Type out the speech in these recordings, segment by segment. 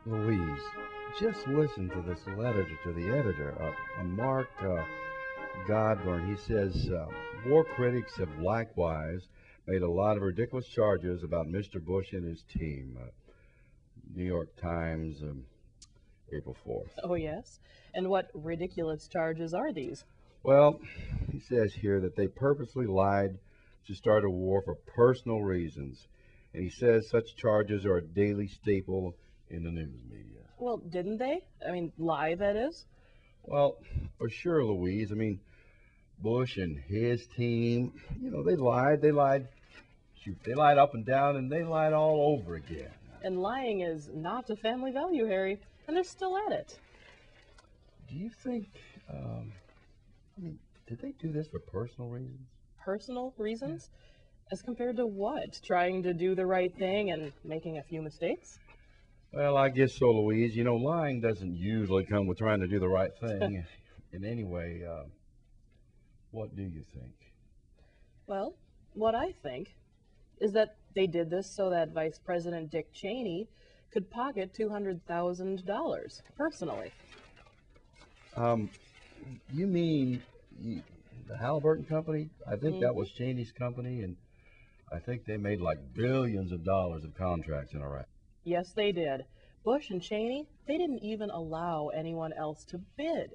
Louise, just listen to this letter to the editor, Mark Godburn. He says, war critics have likewise made a lot of ridiculous charges about Mr. Bush and his team. New York Times, April 4th. Oh, yes? And what ridiculous charges are these? Well, he says here that they purposely lied to start a war for personal reasons. And he says such charges are a daily staple in the news media. Well, didn't they? I mean, lie, that is? Well, for sure, Louise. I mean, Bush and his team, they lied. Shoot, they lied up and down, and they lied all over again. And lying is not a family value, Harry, and they're still at it. Do you think, did they do this for personal reasons? Personal reasons? As compared to what? Trying to do the right thing and making a few mistakes? Well, I guess so, Louise. Lying doesn't usually come with trying to do the right thing. And anyway, what do you think? Well, what I think is that they did this so that Vice President Dick Cheney could pocket $200,000 personally. You mean the Halliburton Company? I think that was Cheney's company, and I think they made like billions of dollars of contracts in Iraq. Yes, they did. Bush and Cheney, they didn't even allow anyone else to bid.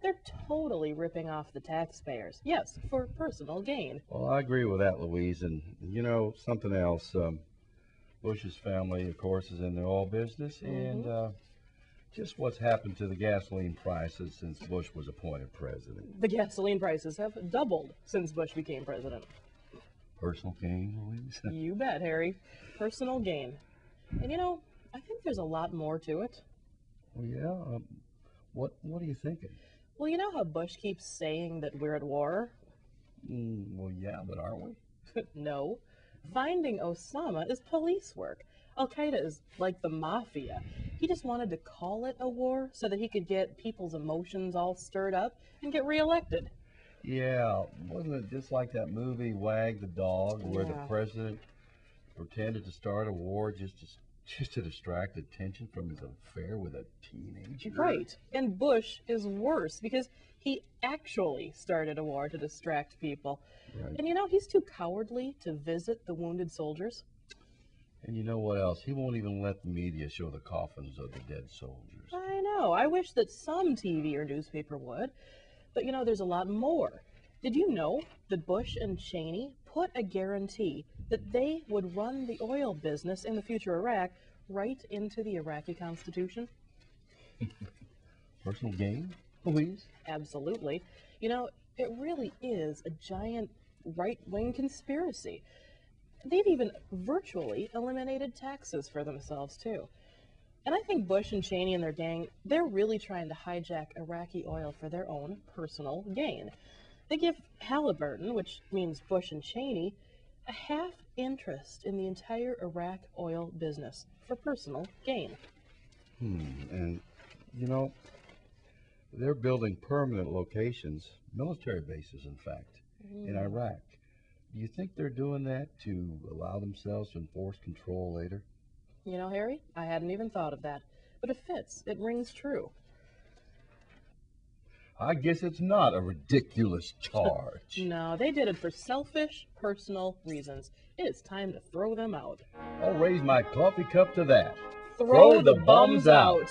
They're totally ripping off the taxpayers. Yes, for personal gain. Well, I agree with that, Louise. And, something else. Bush's family, of course, is in the oil business. And just what's happened to the gasoline prices since Bush was appointed president. The gasoline prices have doubled since Bush became president. Personal gain, Louise? You bet, Harry. Personal gain. And, I think there's a lot more to it. Well, yeah. What are you thinking? Well, you know how Bush keeps saying that we're at war? Well, yeah, but aren't we? No. Finding Osama is police work. Al-Qaeda is like the mafia. He just wanted to call it a war so that he could get people's emotions all stirred up and get reelected. Yeah, wasn't it just like that movie Wag the Dog, where the president pretended to start a war just to distract attention from his affair with a teenager? Right. And Bush is worse because he actually started a war to distract people. Right. And he's too cowardly to visit the wounded soldiers. And you know what else? He won't even let the media show the coffins of the dead soldiers. I know. I wish that some TV or newspaper would. But there's a lot more. Did you know that Bush and Cheney put a guarantee that they would run the oil business in the future Iraq right into the Iraqi Constitution? Personal gain, Louise? Absolutely. It really is a giant right-wing conspiracy. They've even virtually eliminated taxes for themselves, too. And I think Bush and Cheney and their gang, they're really trying to hijack Iraqi oil for their own personal gain. They give Halliburton, which means Bush and Cheney, a half interest in the entire Iraq oil business for personal gain. And, they're building permanent locations, military bases, in fact, in Iraq. Do you think they're doing that to allow themselves to enforce control later? Harry, I hadn't even thought of that. But it fits. It rings true. I guess it's not a ridiculous charge. No, they did it for selfish, personal reasons. It is time to throw them out. I'll raise my coffee cup to that. Throw the bums out.